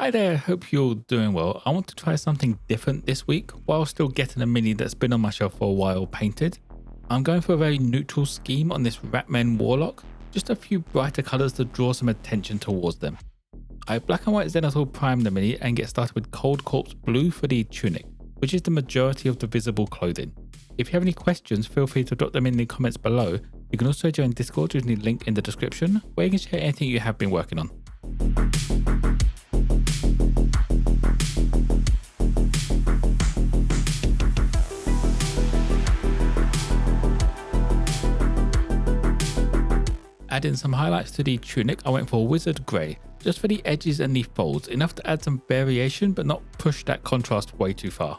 Hi there, hope you're doing well. I want to try something different this week while still getting a mini that's been on my shelf for a while painted. I'm going for a very neutral scheme on this Ratmen Warlock, just a few brighter colours to draw some attention towards them. I black and white Zenithal prime the mini and get started with Cold Corpse Blue for the tunic, which is the majority of the visible clothing. If you have any questions, feel free to drop them in the comments below. You can also join Discord using the link in the description, where you can share anything you have been working on. Adding some highlights to the tunic, I went for Wizard Grey, just for the edges and the folds, enough to add some variation but not push that contrast way too far.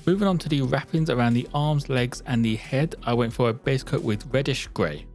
Moving on to the wrappings around the arms, legs and the head, I went for a base coat with Reddish Grey.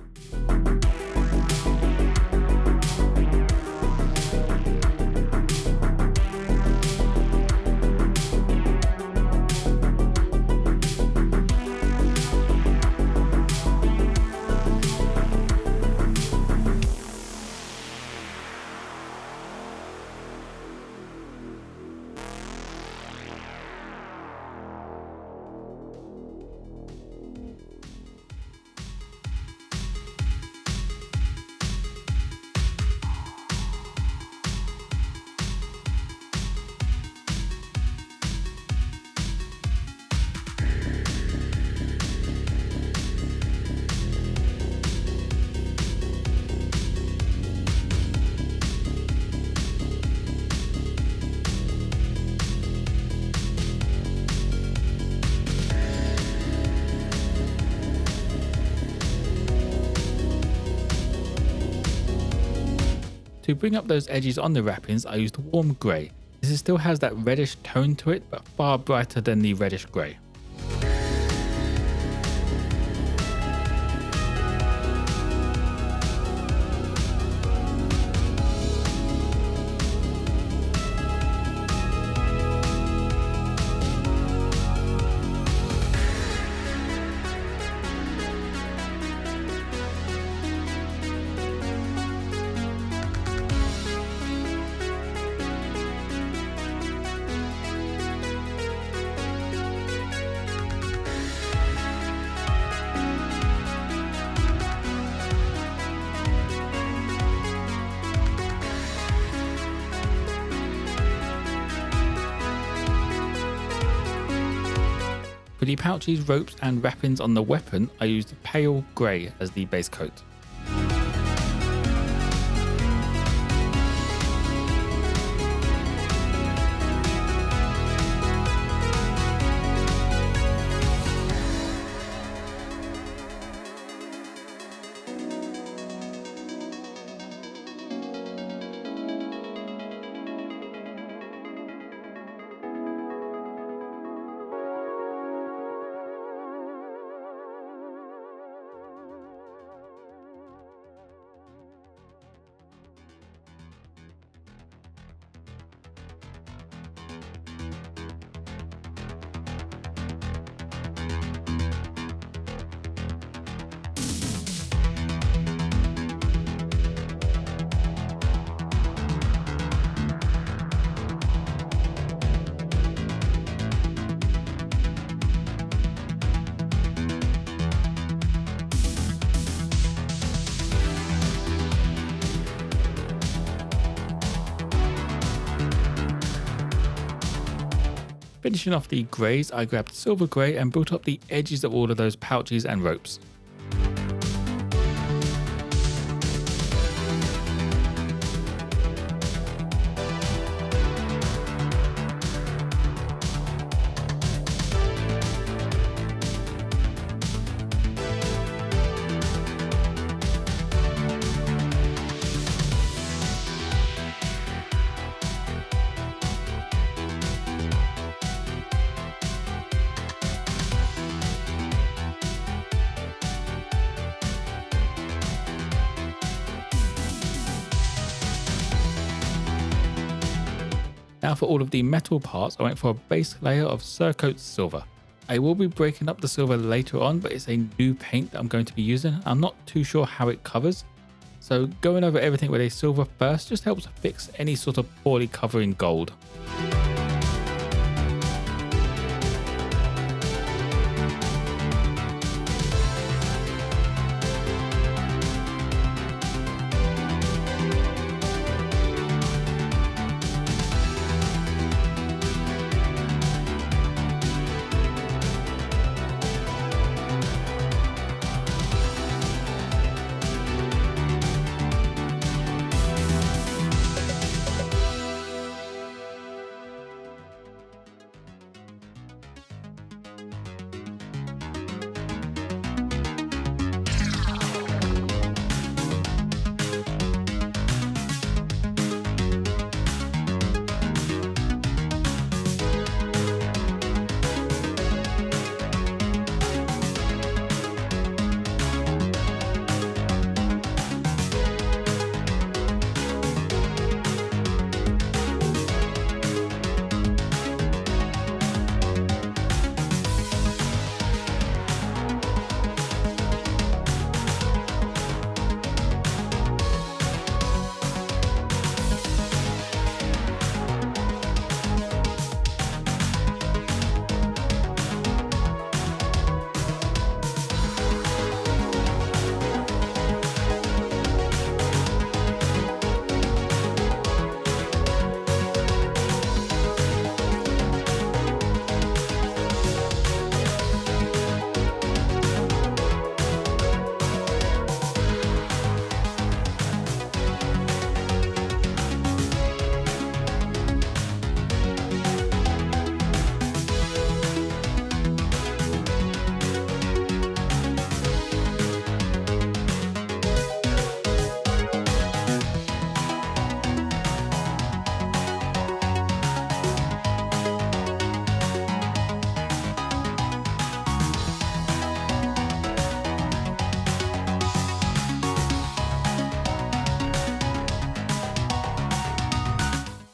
To bring up those edges on the wrappings, I used Warm Grey. This still has that reddish tone to it, but far brighter than the Reddish Grey. For the pouches, ropes and wrappings on the weapon, I used Pale Grey as the base coat. Finishing off the greys, I grabbed Silver Grey and built up the edges of all of those pouches and ropes. Now for all of the metal parts, I went for a base layer of Surcoat Silver. I will be breaking up the silver later on, but it's a new paint that I'm going to be using. I'm not too sure how it covers, so going over everything with a silver first just helps fix any sort of poorly covering gold.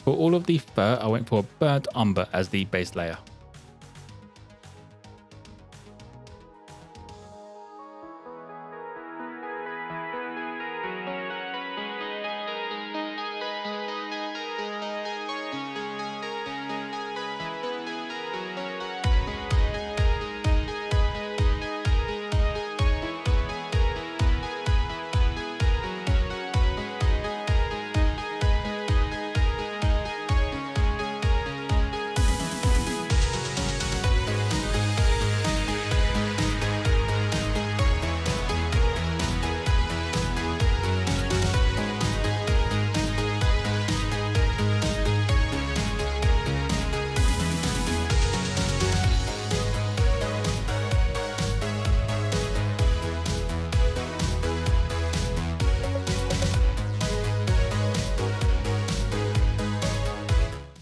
For all of the fur, I went for burnt umber as the base layer.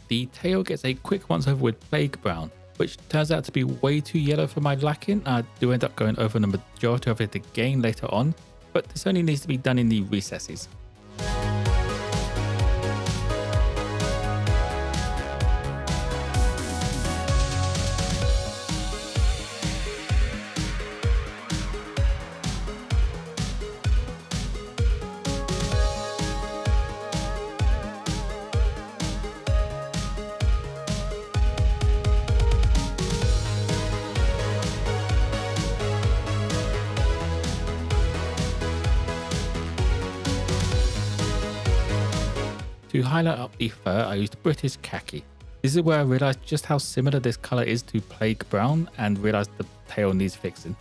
The tail gets a quick once over with Plague Brown, which turns out to be way too yellow for my liking. I do end up going over the majority of it again later on, but this only needs to be done in the recesses. To highlight up the fur, I used British Khaki. This is where I realised just how similar this colour is to Plague Brown and realised the tail needs fixing.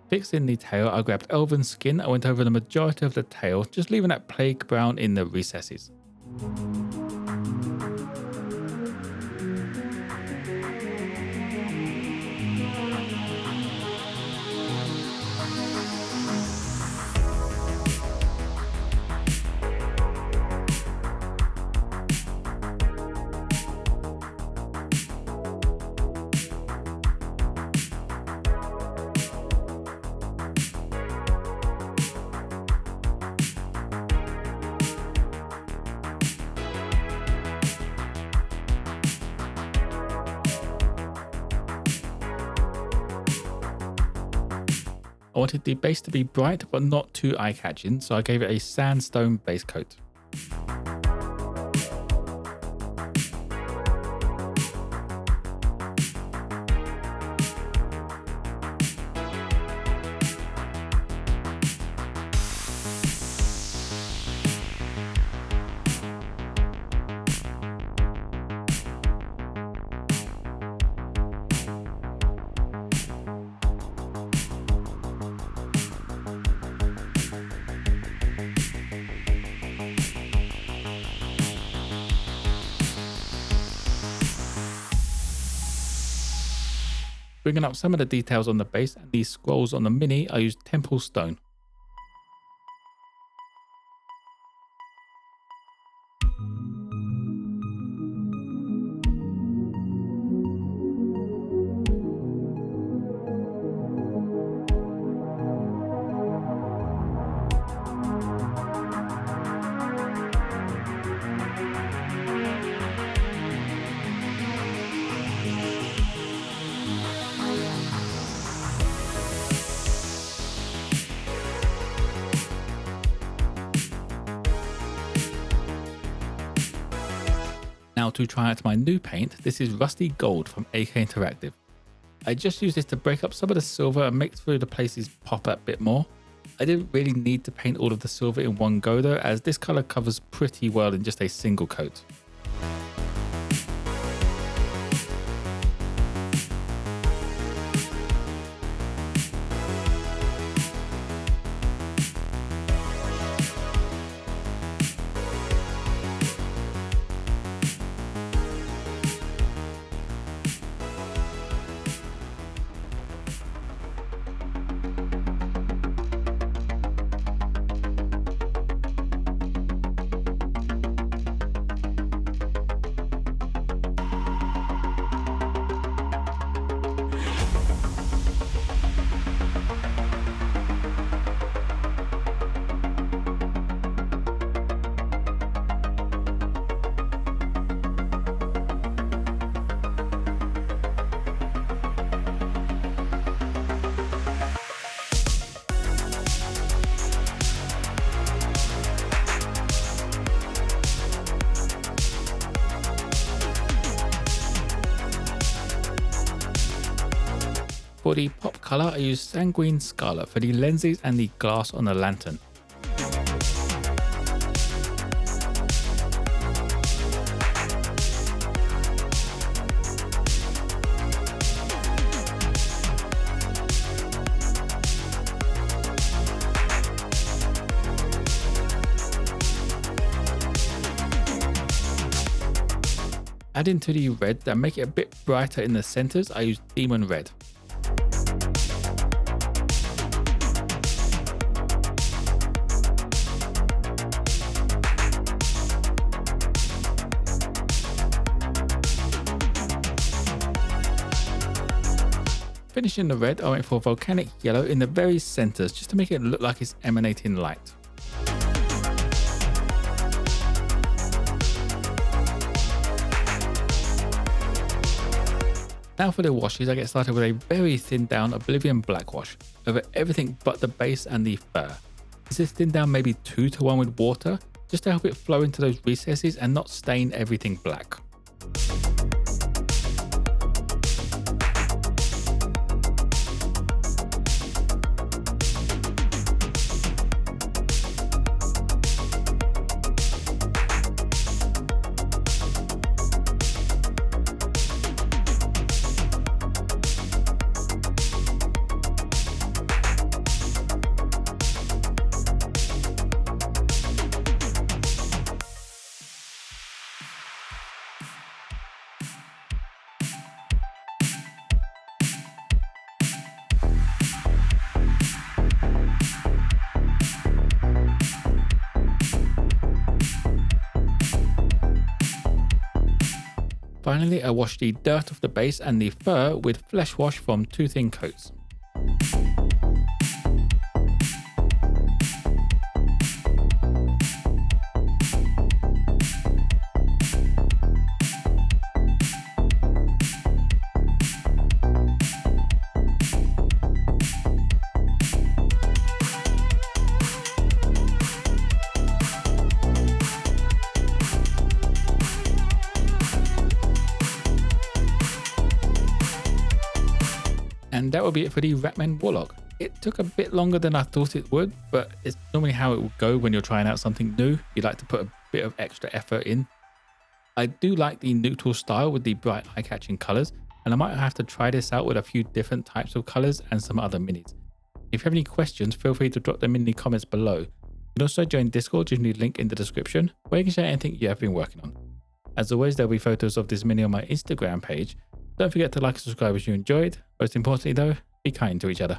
Fixing the tail, I grabbed Elven skin. I went over the majority of the tail, just leaving that Plague Brown in the recesses. I wanted the base to be bright but not too eye-catching, so I gave it a sandstone base coat. Bringing up some of the details on the base and these scrolls on the mini, I used temple stone. Now to try out my new paint, this is Rusty Gold from AK Interactive. I just used this to break up some of the silver and make through the places pop a bit more. I didn't really need to paint all of the silver in one go though, as this colour covers pretty well in just a single coat. For the pop colour, I used Sanguine Scarlet for the lenses and the glass on the lantern. Adding to the red and make it a bit brighter in the centres, I used Demon Red. Finishing the red, I went for Volcanic Yellow in the very centres just to make it look like it's emanating light. Now for the washes, I get started with a very thinned down Oblivion black wash over everything but the base and the fur. This is thinned down maybe 2 to 1 with water, just to help it flow into those recesses and not stain everything black. Finally, I washed the dirt off the base and the fur with flesh wash from 2 thin coats. And that will be it for the Ratmen Warlock. It took a bit longer than I thought it would, but it's normally how it will go when you're trying out something new. You like to put a bit of extra effort in. I do like the neutral style with the bright eye-catching colors, and I might have to try this out with a few different types of colors and some other minis. If you have any questions, feel free to drop them in the comments below. You can also join Discord using the link in the description, where you can share anything you have been working on. As always, there'll be photos of this mini on my Instagram page. Don't forget to like and subscribe if you enjoyed. Most importantly though, be kind to each other.